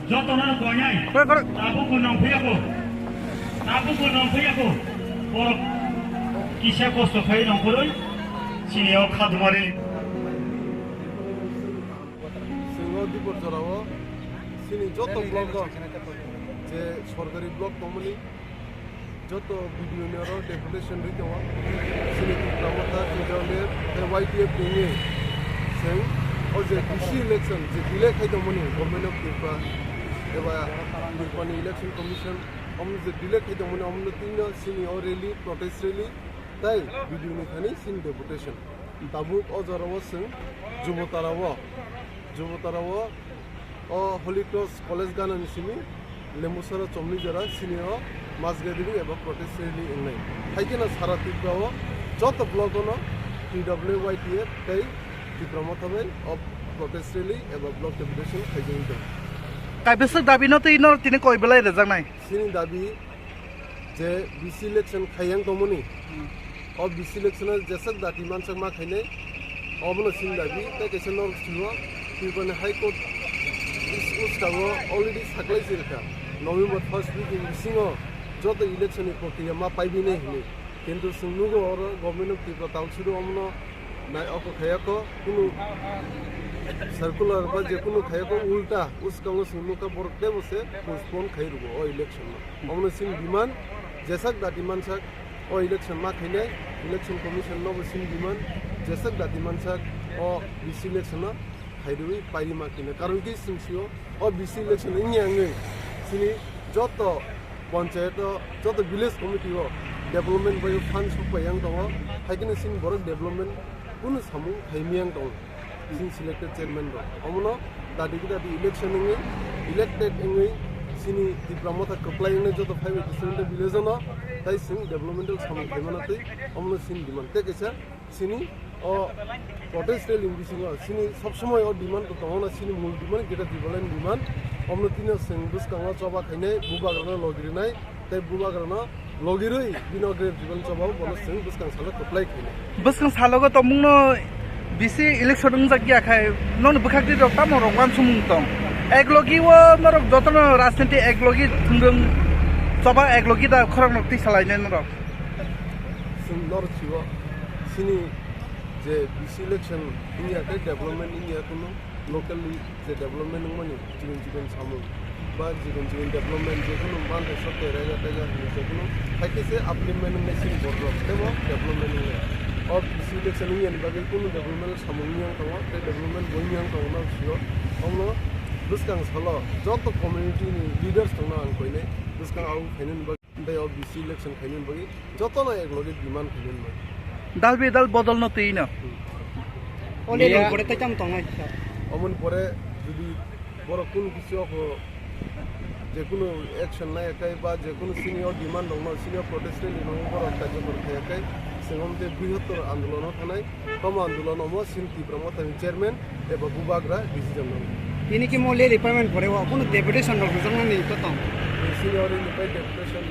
Jotonan kuanyai. Tabu kunong piyaku. Tabu kunong piyaku. Por kisah kosto kaya nong puloi. Sini aku kadumari. Singo di Borjarawa. Sini joto Blockgo. Je sorgari blog komuni. Joto video nero Deputation ritawa. Sini Tipra Tijaler. YTF ini. Sing. Oje kisi election. Je delay kaya domoni. Government of Tipra. Eba Tipani Election Commission. Omno delay kaya domoni. Omno tina sini rally protest rally. তাই video নিখানি scene deputation তাবুক অজরাও সিং যুবতারাও ও Holy Cross college গানানি সিনি লেমুসারা চমনি জরা সিনিও মাসগাদিবি এবা protest rally ইংলাই হাইকেনা সারা ত্রিপুরাও যত ব্লগনো PWYTF তাই ত্রিপুরামতবে of protest rally এবা block deputation খাইজেন দে কাইবেসক দাবি নতে ইনর তিনি কইবেলাই রেজাংনাই সিনি দাবি যে বিসি ইলেকশন খাইয়াং তমনি और बीसी इलेक्शन जैसे दाटी मानसक मा खाइने अबनो सिन दाबी ते कैसे नर सिवा पिबने हाई कोर्ट उसका वो ऑलरेडी सकलाई से रखा नवंबर 1st वीक इन सिंगो जो तो इलेक्शन प्रक्रिया मा पाइबी नहीं हिने किंतु सुनुगो और गवर्नमेंट ऑफ टिप्रा ताउसिरो अमनो नाय अको खायाको कुनु सर्कुलर बा जे कुनु खायाको उल्टा उसका वो सुनुका बरते बसे पोस्टपोन खाइरुगो ओ इलेक्शन अमनो सिन डिमांड जैसा दाटी मानसक ओ इलेक्शन मा खाइने इलेक्शन कमीशन नो सिन डिमांड जैसा दाटी मानसक ओ बीसी इलेक्शन खाइरुई पाइरी मा किने कारण कि सिंसियो ओ बीसी इलेक्शन इंगे सिनी जत पंचायत जत विलेज कमिटी हो डेवलपमेंट बाय फंड सपायां दङ हाइकिने सिन बरक डेवलपमेंट कुनु सामु हाइमियां दङ सिन सिलेक्टेड चेयरमैन दङ अमनो दाटी इलेक्शन इंगे इलेक्टेड इंगे सिनी दिप्रामथा कप्लाइने जत 5% विलेज न ताई सिन डेवलपमेंटल सामु खाइमानातै अमनो सिन डिमांड ते कैसा सिनी ओ प्रोटेस्ट लिंबिसिंग सिनी सब समय ओ डिमांड तो तङना सिनी मूल डिमांड गेटा दिबलाइन डिमांड अमनो तिनो सिन बुसकाङा चबा खाइने बुबाग्राना लगिरनाय ताई बुबाग्राना लगिरै बिनग्रेड जीवन चबाव बनो सिन बुसकाङ साला कप्लाइ खाइने बुसकाङ सालगो तमुंनो बिसि इलेक्शन जागिया खाय नन बखाकदि रक्ता मरंगान सुमुं तम एकलगी वो नरक जतन राजनीति एकलगी थुंगं सबा एकलगी दा खरं नक्ति सालायने नरक सिन नर छिवा सिनी जे बीसी इलेक्शन इंडिया के डेवलपमेंट इंडिया कुनो लोकली जे डेवलपमेंट मनि जिगन सामु बा जिगन डेवलपमेंट जे कुनो मान सते रेगा तेगा जे कुनो हाइके से अप्लीमेंट में सिन बोर्ड देबो डेवलपमेंट इंडिया और बीसी इलेक्शन इंडिया बागे कुनो डेवलपमेंट सामुनियां दङ ते डेवलपमेंट बयनियां दङ न छियो अमनो बुसकाङ साला जत कम्युनिटी नि लीडर्स दङ आं कइने बुसकाङ आउ फाइनेन बे और बीसी इलेक्शन फाइनेन बगे जत न एक लगे डिमांड फाइनेन बगे दाल बेदाल बदल न तैना ओले परे त चाम तंगाय अमन परे যদি বড় কোন কিছু যে কোনো অ্যাকশন নাই একাই বা যে কোনো সিনিয়র ডিমান্ড দङ সিনিয়র প্রটেস্ট नि नङ बড় কার্যকর একাই সেমতে বৃহত্তর আন্দোলন থানায় কম আন্দোলন অম সিন ত্রিপুরামথানি চেয়ারম্যান এবং বুবাগ্রা ডিসিশন নং তিনি কি মোলে রিপার্টমেন্ট পরে কোন ডেপুটেশন রক জংনা নি তো তং সিনিয়র इन डेपुटेशन